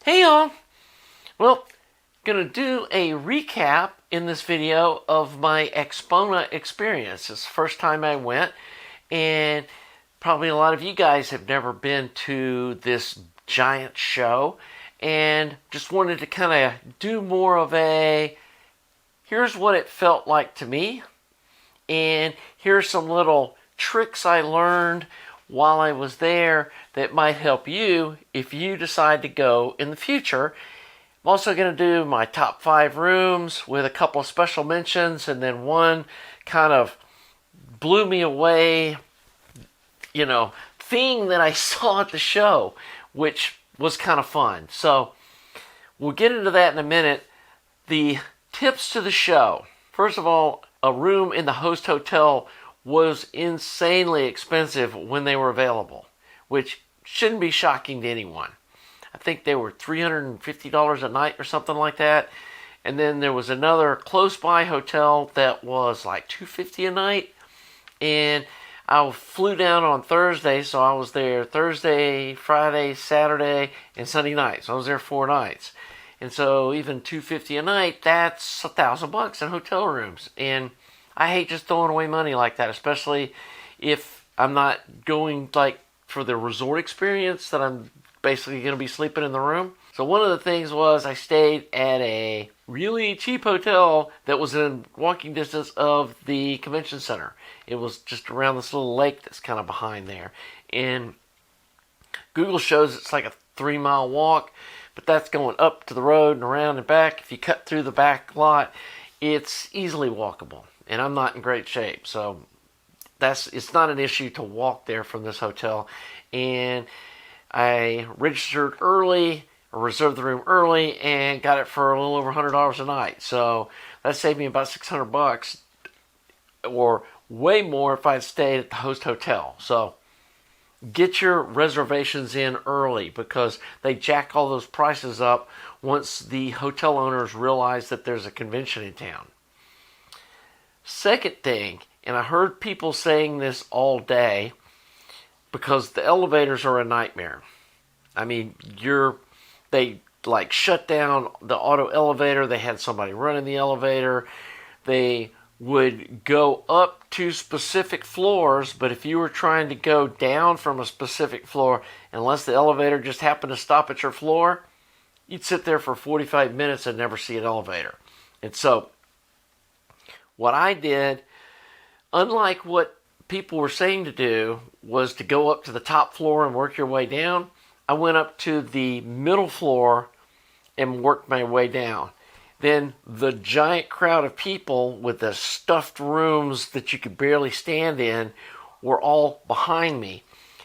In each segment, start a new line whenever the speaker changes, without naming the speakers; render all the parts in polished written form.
Hey y'all! Well, gonna do a recap in this video of my Expona experience. It's the first time I went, and probably a lot of you guys have never been to this giant show, and just wanted to kind of do more of a here's what it felt like to me, and here's some little tricks I learned while I was there that might help you if you decide to go in the future. I'm also going to do my top 5 rooms with a couple of special mentions, and then one kind of blew me away, thing that I saw at the show, which was kind of fun. So we'll get into that in a minute. The tips to the show. First of all, a room in the host hotel was insanely expensive when they were available, which shouldn't be shocking to anyone. I think they were $350 a night or something like that. And then there was another close by hotel that was like $250 a night. And I flew down on Thursday, so I was there Thursday, Friday, Saturday, and Sunday night. So I was there 4 nights. And so even $250 a night, that's $1,000 in hotel rooms. And I hate just throwing away money like that, especially if I'm not going like for the resort experience that I'm basically going to be sleeping in the room. So one of the things was I stayed at a really cheap hotel that was in walking distance of the convention center. It was just around this little lake that's kind of behind there. And Google shows it's like a 3-mile walk, but that's going up to the road and around and back. If you cut through the back lot, it's easily walkable. And I'm not in great shape, so it's not an issue to walk there from this hotel. And I registered early, or reserved the room early, and got it for a little over $100 a night. So that saved me about $600, or way more if I had stayed at the host hotel. So get your reservations in early, because they jack all those prices up once the hotel owners realize that there's a convention in town. Second thing, and I heard people saying this all day, because the elevators are a nightmare. I mean, they like shut down the auto elevator. They had somebody running the elevator. They would go up to specific floors, but if you were trying to go down from a specific floor, unless the elevator just happened to stop at your floor, you'd sit there for 45 minutes and never see an elevator. And so what I did, unlike what people were saying to do, was to go up to the top floor and work your way down. I went up to the middle floor and worked my way down. Then the giant crowd of people with the stuffed rooms that you could barely stand in were all behind me.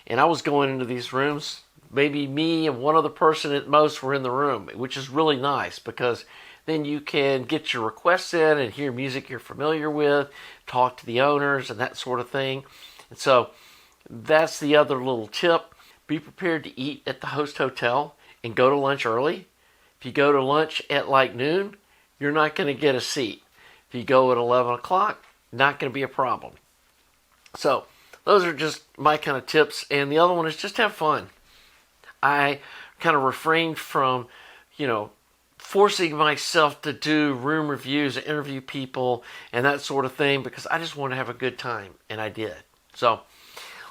And I was going into these rooms, maybe me and one other person at most were in the room, which is really nice, because then you can get your requests in and hear music you're familiar with, talk to the owners and that sort of thing. And so that's the other little tip. Be prepared to eat at the host hotel and go to lunch early. If you go to lunch at like noon, you're not going to get a seat. If you go at 11 o'clock, not going to be a problem. So those are just my kind of tips. And the other one is just have fun. I kind of refrained from, forcing myself to do room reviews, interview people, and that sort of thing, because I just want to have a good time, and I did. So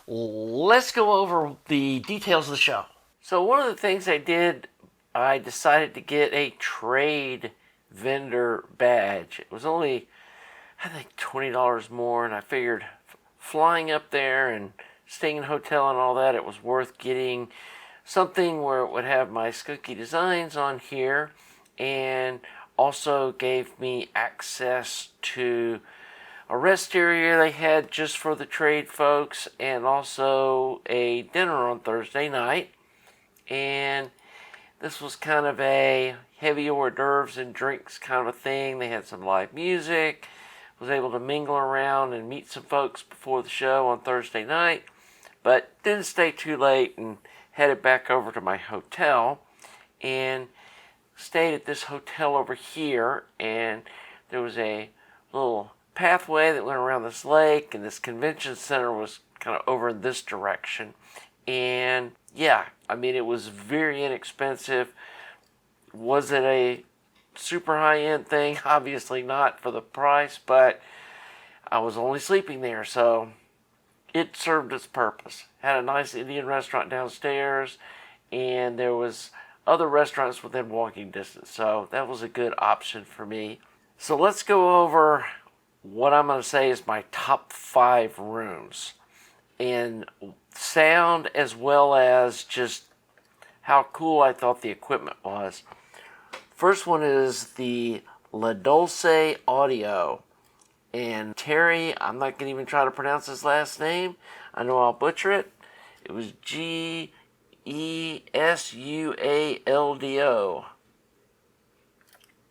let's go over the details of the show. So one of the things I did, I decided to get a trade vendor badge. It was only, I think, $20 more, and I figured flying up there and staying in a hotel and all that, it was worth getting something where it would have my Skunkie designs on here, and also gave me access to a rest area they had just for the trade folks, and also a dinner on Thursday night. And this was kind of a heavy hors d'oeuvres and drinks kind of a thing. They had some live music. Was able to mingle around and meet some folks before the show on Thursday night, but didn't stay too late and headed back over to my hotel and stayed at this hotel over here. And there was a little pathway that went around this lake, and this convention center was kind of over in this direction. And yeah, I mean, it was very inexpensive. Was it a super high-end thing? Obviously not for the price, but I was only sleeping there, so it served its purpose. Had a nice Indian restaurant downstairs, and there was other restaurants within walking distance, so that was a good option for me. So let's go over what I'm going to say is my top 5 rooms in sound, as well as just how cool I thought the equipment was. First one is the Dolce audio. And Terry, I'm not going to even try to pronounce his last name. I know I'll butcher it. It was Gesualdo.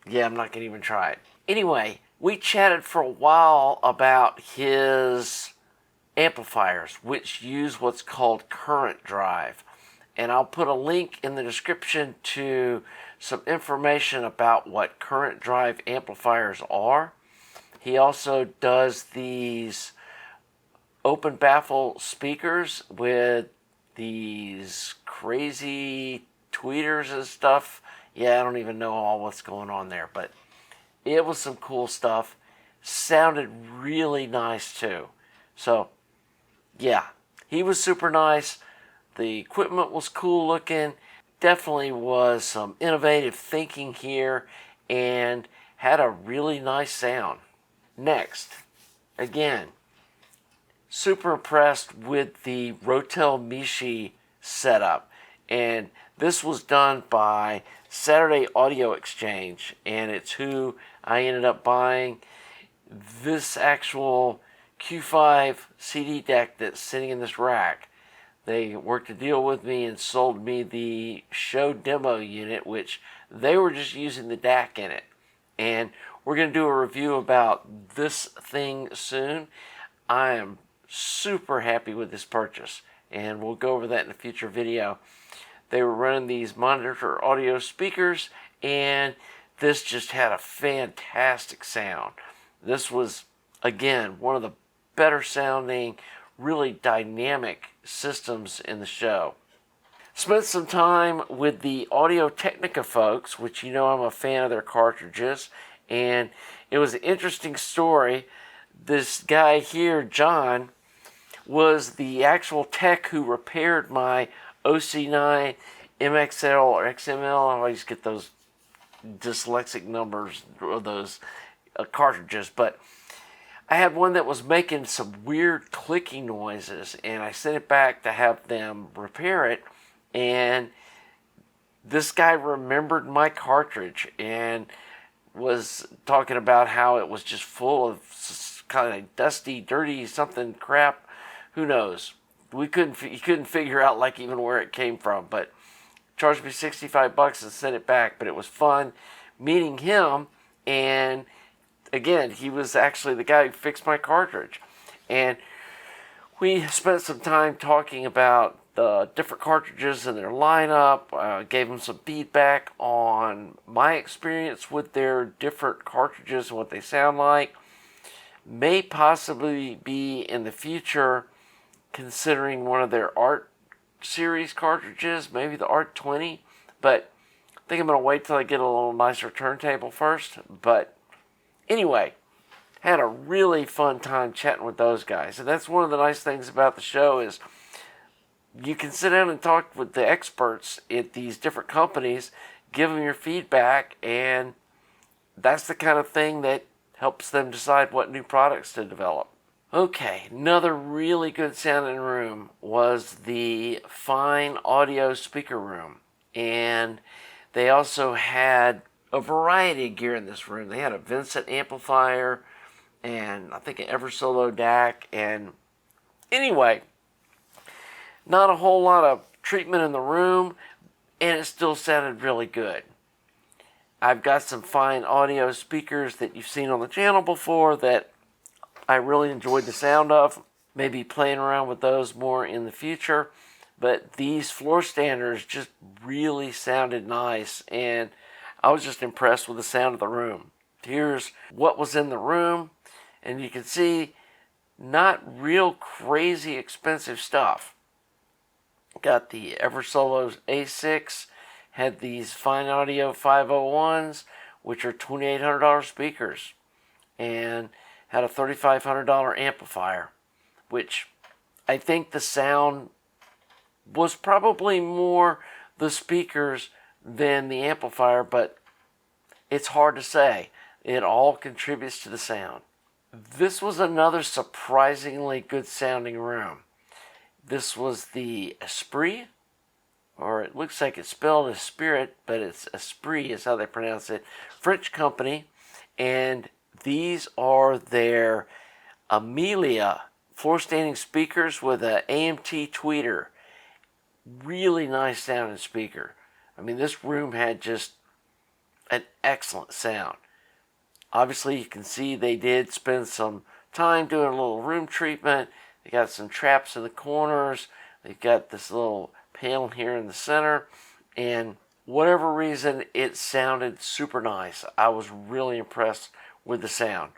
Yeah, I'm not going to even try it. Anyway, we chatted for a while about his amplifiers, which use what's called current drive. And I'll put a link in the description to some information about what current drive amplifiers are. He also does these open baffle speakers with these crazy tweeters and stuff. Yeah, I don't even know all what's going on there, but it was some cool stuff. Sounded really nice too. So, yeah, he was super nice. The equipment was cool looking. Definitely was some innovative thinking here and had a really nice sound. Next, again, super impressed with the Rotel Michi setup. And this was done by Saturday Audio Exchange, and it's who I ended up buying this actual Q5 CD deck that's sitting in this rack. They worked a deal with me and sold me the show demo unit, which they were just using the DAC in it. And we're going to do a review about this thing soon. I am super happy with this purchase, and we'll go over that in a future video. They were running these monitor audio speakers, and this just had a fantastic sound. This was, again, one of the better sounding, really dynamic systems in the show. Spent some time with the Audio Technica folks, which you know I'm a fan of their cartridges, and it was an interesting story. This guy here, John, was the actual tech who repaired my OC9 MXL or XML. I always get those dyslexic numbers of those cartridges, but I had one that was making some weird clicking noises, and I sent it back to have them repair it, and this guy remembered my cartridge and was talking about how it was just full of kind of dusty, dirty something crap. Who knows? He couldn't figure out like even where it came from, but charged me $65 and sent it back. But it was fun meeting him, and again, he was actually the guy who fixed my cartridge. And we spent some time talking about the different cartridges in their lineup. Gave him some feedback on my experience with their different cartridges and what they sound like. May possibly be in the future considering one of their Art series cartridges, maybe the Art 20. But I think I'm going to wait till I get a little nicer turntable first. But anyway, had a really fun time chatting with those guys. And that's one of the nice things about the show is you can sit down and talk with the experts at these different companies, give them your feedback, and that's the kind of thing that helps them decide what new products to develop. Okay, another really good sounding room was the Fine Audio speaker room. And they also had a variety of gear in this room. They had a Vincent amplifier and I think an Eversolo DAC. And anyway, not a whole lot of treatment in the room, and it still sounded really good. I've got some Fine Audio speakers that you've seen on the channel before that I really enjoyed the sound of. Maybe playing around with those more in the future. But these floor standers just really sounded nice, and I was just impressed with the sound of the room. Here's what was in the room, and you can see not real crazy expensive stuff. Got the Eversolo A6, had these Fine Audio 501s, which are $2,800 speakers, and had a $3,500 amplifier, which I think the sound was probably more the speakers than the amplifier, but it's hard to say. It all contributes to the sound. This was another surprisingly good sounding room. This was the Esprit, or it looks like it's spelled as Spirit, but it's Esprit is how they pronounce it. French company, and these are their Amelia floor standing speakers with an AMT tweeter. Really nice sounding speaker. I mean, this room had just an excellent sound. Obviously, you can see they did spend some time doing a little room treatment. They got some traps in the corners. They've got this little panel here in the center. And whatever reason, it sounded super nice. I was really impressed with the sound.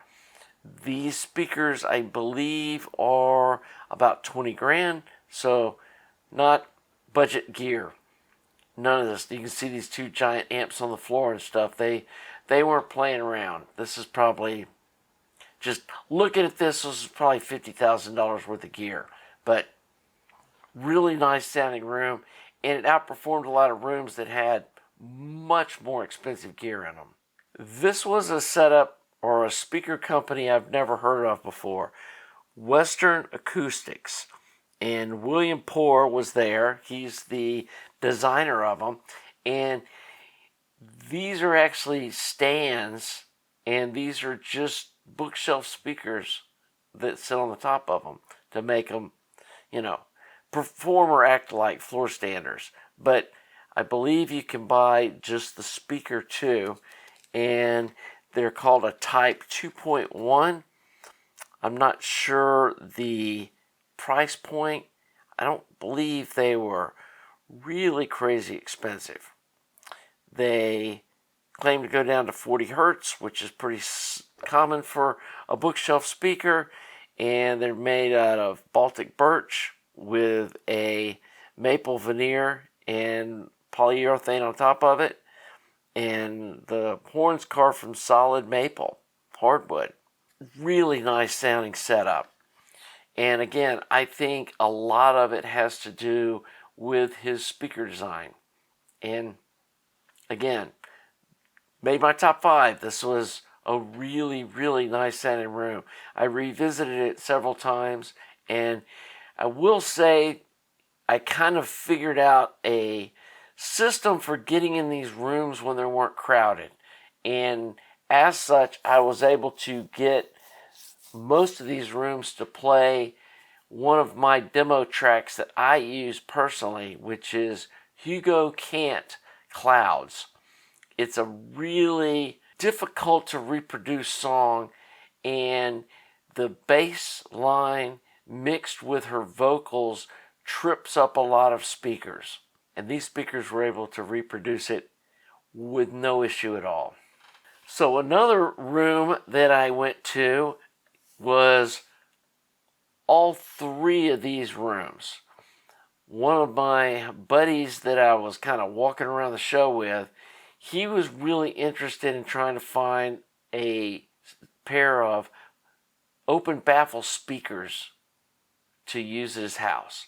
These speakers, I believe, are about 20 grand. So, not budget gear. None of this. You can see these two giant amps on the floor and stuff. They weren't playing around. This is probably, just looking at this is probably $50,000 worth of gear. But really nice sounding room, and it outperformed a lot of rooms that had much more expensive gear in them. This was a setup or a speaker company I've never heard of before. Western Acoustics. And William Poor was there. He's the designer of them. And these are actually stands, and these are just bookshelf speakers that sit on the top of them to make them, perform or act like floor standers. But I believe you can buy just the speaker too, and they're called a Type 2.1. I'm not sure the price point. I don't believe they were really crazy expensive. They claim to go down to 40 hertz, which is pretty common for a bookshelf speaker, and they're made out of Baltic birch with a maple veneer and polyurethane on top of it, and the horns carved from solid maple hardwood. Really nice sounding setup. And again, I think a lot of it has to do with his speaker design. And again, made my top 5. This was a really, really nice sounding room. I revisited it several times, and I will say I kind of figured out a system for getting in these rooms when they weren't crowded. And as such, I was able to get most of these rooms to play one of my demo tracks that I use personally, which is Hugo Cant Clouds. It's a really difficult to reproduce song, and the bass line mixed with her vocals trips up a lot of speakers. And these speakers were able to reproduce it with no issue at all. So another room that I went to was all 3 of these rooms. One of my buddies that I was kind of walking around the show with, he was really interested in trying to find a pair of open baffle speakers to use at his house.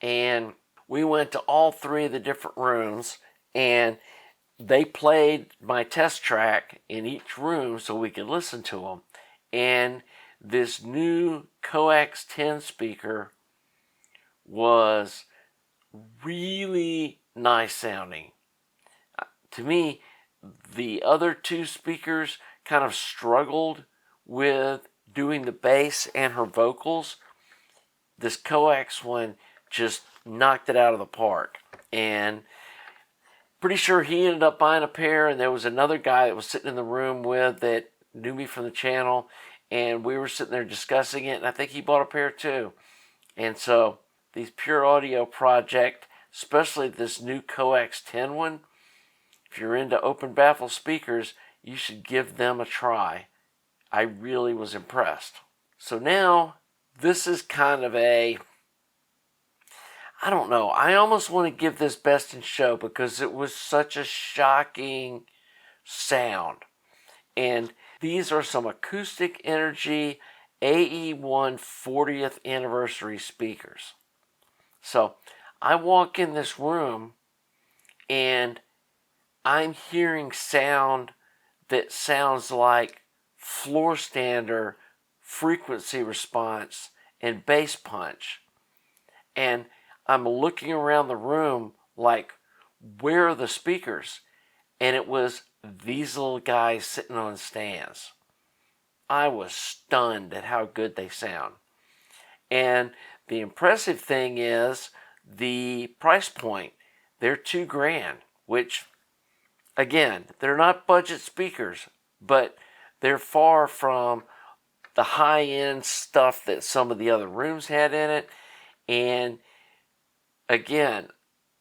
And we went to all 3 of the different rooms, and they played my test track in each room so we could listen to them. And this new Coax 10 speaker was really nice sounding. To me, the other 2 speakers kind of struggled with doing the bass and her vocals. This Coax one just knocked it out of the park. And pretty sure he ended up buying a pair, and there was another guy that was sitting in the room with that knew me from the channel, and we were sitting there discussing it, and I think he bought a pair too. And so these Pure Audio Project, especially this new Coax 10 one, if you're into open baffle speakers, you should give them a try. I really was impressed. So now, this is kind of a, I don't know. I almost want to give this best in show because it was such a shocking sound. And these are some Acoustic Energy AE1 40th anniversary speakers. So I walk in this room and I'm hearing sound that sounds like floor stander, frequency response, and bass punch. And I'm looking around the room like, where are the speakers? And it was these little guys sitting on stands. I was stunned at how good they sound. And the impressive thing is the price point. They're $2,000, which, again, they're not budget speakers, but they're far from the high-end stuff that some of the other rooms had in it. And again,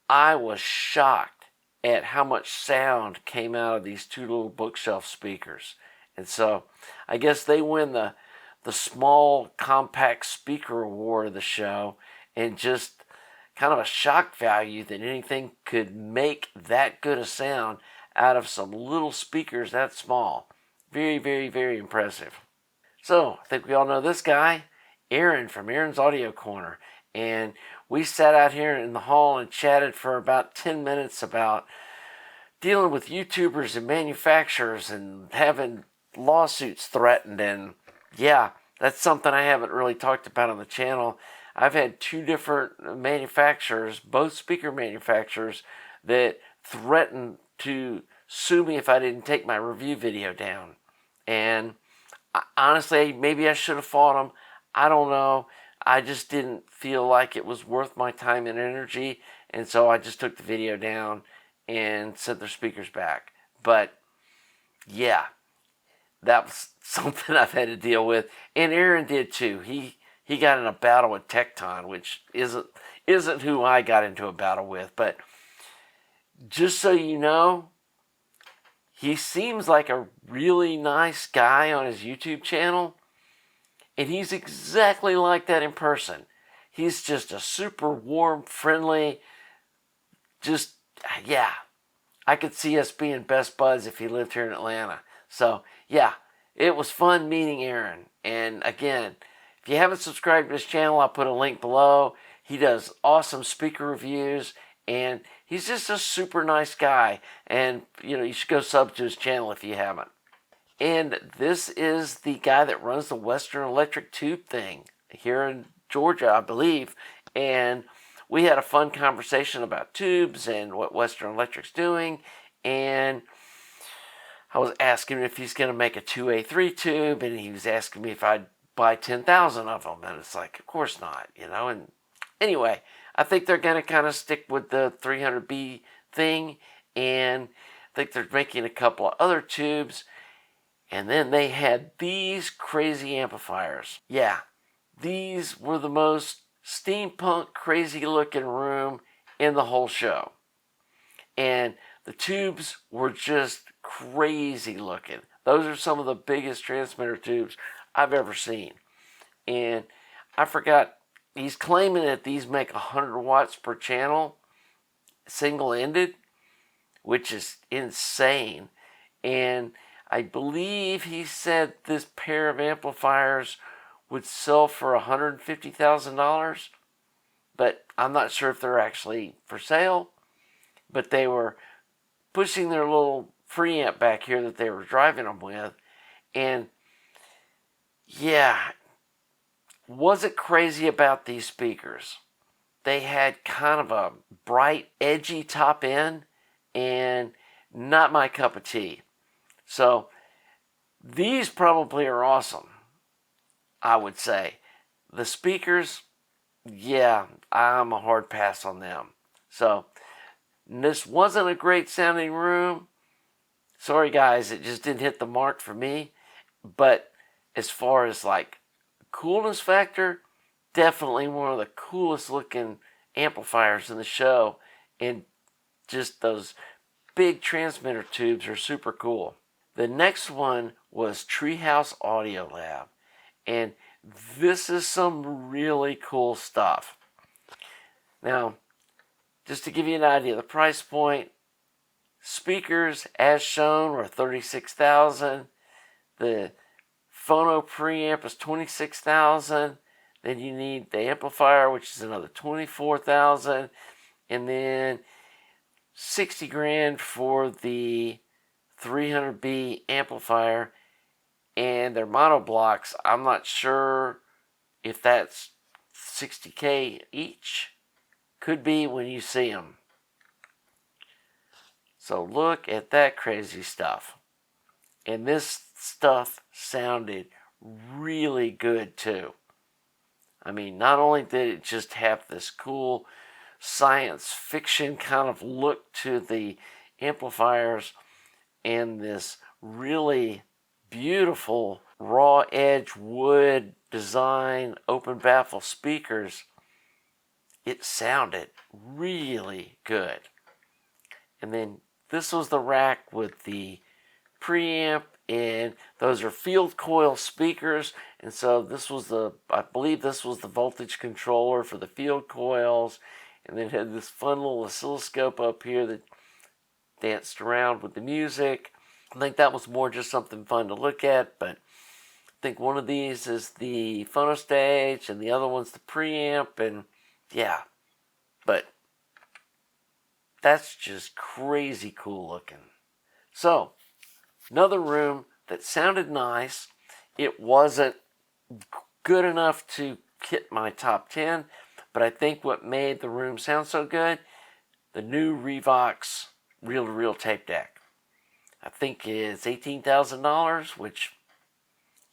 I was shocked at how much sound came out of these two little bookshelf speakers. And so I guess they win the small compact speaker award of the show, and just kind of a shock value that anything could make that good a sound out of some little speakers that small. Very, very, very impressive. So I think we all know this guy, Aaron from Aaron's Audio Corner. And we sat out here in the hall and chatted for about 10 minutes about dealing with YouTubers and manufacturers and having lawsuits threatened. And yeah, that's something I haven't really talked about on the channel. I've had two different manufacturers, both speaker manufacturers, that threatened to sue me if I didn't take my review video down. And honestly, maybe I should have fought them. I don't know. I just didn't feel like it was worth my time and energy, and so I just took the video down and sent their speakers back. But yeah, that was something I've had to deal with, and Aaron did too. He got in a battle with Tecton, which isn't who I got into a battle with. But just so you know, he seems like a really nice guy on his YouTube channel. And he's exactly like that in person. He's just a super warm, friendly, just, yeah. I could see us being best buds if he lived here in Atlanta. So, yeah, it was fun meeting Aaron. And again, if you haven't subscribed to his channel, I'll put a link below. He does awesome speaker reviews, and he's just a super nice guy. And, you should go sub to his channel if you haven't. And this is the guy that runs the Western Electric tube thing here in Georgia, I believe. And we had a fun conversation about tubes and what Western Electric's doing. And I was asking him if he's going to make a 2A3 tube, and he was asking me if I'd buy 10,000 of them. And it's like, of course not, And anyway, I think they're going to kind of stick with the 300B thing. And I think they're making a couple of other tubes. And then they had these crazy amplifiers. Yeah, these were the most steampunk, crazy looking room in the whole show. And the tubes were just crazy looking. Those are some of the biggest transmitter tubes I've ever seen. And I forgot, he's claiming that these make 100 watts per channel, single-ended, which is insane. And I believe he said this pair of amplifiers would sell for $150,000, but I'm not sure if they're actually for sale. But they were pushing their little preamp back here that they were driving them with, and yeah, was it crazy about these speakers? They had kind of a bright, edgy top end, and not my cup of tea. So these probably are awesome, I would say. The speakers, yeah, I'm a hard pass on them. So this wasn't a great sounding room. Sorry guys, it just didn't hit the mark for me. But as far as like coolness factor, definitely one of the coolest looking amplifiers in the show. And just those big transmitter tubes are super cool. The next one was Treehouse Audio Lab, and this is some really cool stuff. Now, just to give you an idea of the price point, speakers as shown were $36,000. The phono preamp is $26,000. Then you need the amplifier, which is another $24,000, and then $60,000 for the 300B amplifier and their mono blocks. I'm not sure if that's $60,000 each. Could be when you see them. So look at that crazy stuff. And this stuff sounded really good too. I mean, not only did it just have this cool science fiction kind of look to the amplifiers and this really beautiful raw edge wood design open baffle speakers, it sounded really good. And then this was the rack with the preamp, and those are field coil speakers, and so this was I believe this was the voltage controller for the field coils, and then it had this fun little oscilloscope up here that danced around with the music. I think that was more just something fun to look at, but I think one of these is the phono stage and the other one's the preamp, and yeah, but that's just crazy cool looking. So, another room that sounded nice. It wasn't good enough to hit my top 10, but I think what made the room sound so good, the new Revox reel-to-reel tape deck. I think it's $18,000, which,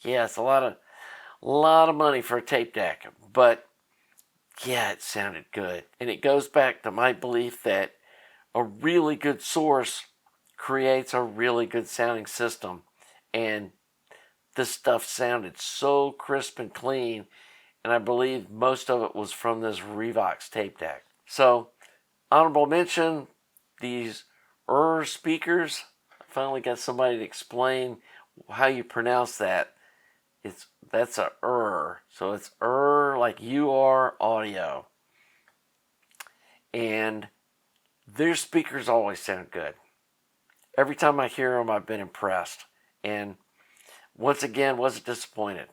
yeah, it's a lot of money for a tape deck, but yeah, it sounded good. And it goes back to my belief that a really good source creates a really good sounding system. And this stuff sounded so crisp and clean, and I believe most of it was from this Revox tape deck. So, honorable mention, these speakers. I finally got somebody to explain how you pronounce that. That's a so it's like UR audio. And their speakers always sound good. Every time I hear them, I've been impressed. And once again, wasn't disappointed.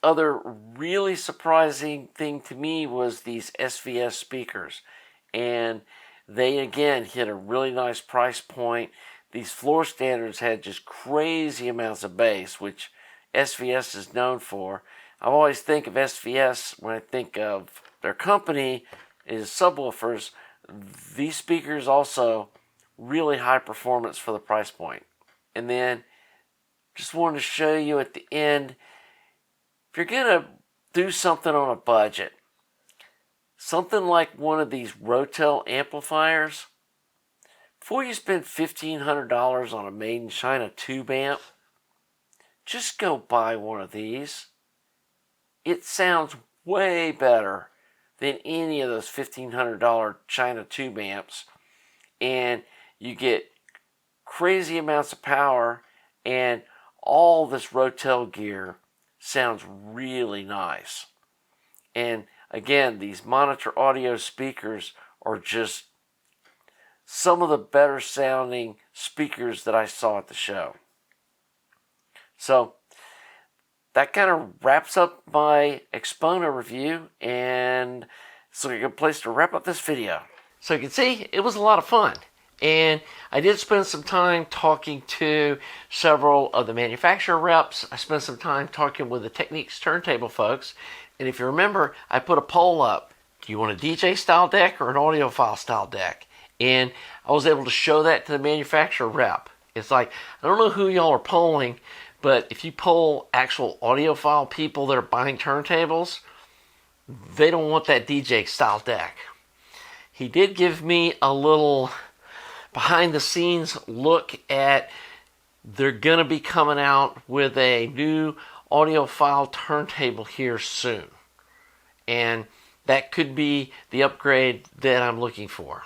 Other really surprising thing to me was these SVS speakers. And they, again, hit a really nice price point. These floor standards had just crazy amounts of bass, which SVS is known for. I always think of SVS when I think of their company is subwoofers. These speakers also really high performance for the price point. And then just wanted to show you at the end, if you're going to do something on a budget, something like one of these Rotel amplifiers, before you spend $1,500 on a made in China tube amp, just go buy one of these. It sounds way better than any of those $1,500 China tube amps, and you get crazy amounts of power, and all this Rotel gear sounds really nice. And again, these monitor audio speakers are just some of the better sounding speakers that I saw at the show. So that kind of wraps up my Expona review, and it's a good place to wrap up this video. So you can see it was a lot of fun, and I did spend some time talking to several of the manufacturer reps. I spent some time talking with the Techniques turntable folks, and if you remember, I put a poll up. Do you want a DJ style deck or an audiophile style deck? And I was able to show that to the manufacturer rep. It's like, I don't know who y'all are polling, but if you poll actual audiophile people that are buying turntables, they don't want that DJ style deck. He did give me a little behind the scenes look at, they're going to be coming out with a new audiophile turntable here soon. And that could be the upgrade that I'm looking for.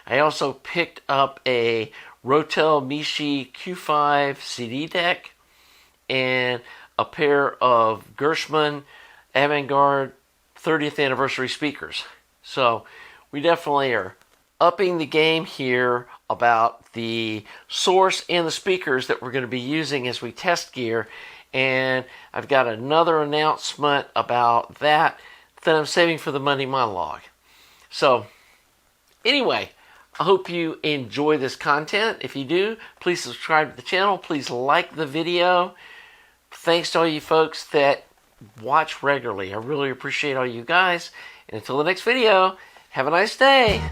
I also picked up a Rotel Michi Q5 CD deck and a pair of Gershman Avantgarde 30th anniversary speakers. So we definitely are upping the game here about the source and the speakers that we're going to be using as we test gear. And I've got another announcement about that I'm saving for the Monday monologue. So anyway, I hope you enjoy this content. If you do, please subscribe to the channel. Please like the video. Thanks to all you folks that watch regularly. I really appreciate all you guys. And until the next video, have a nice day.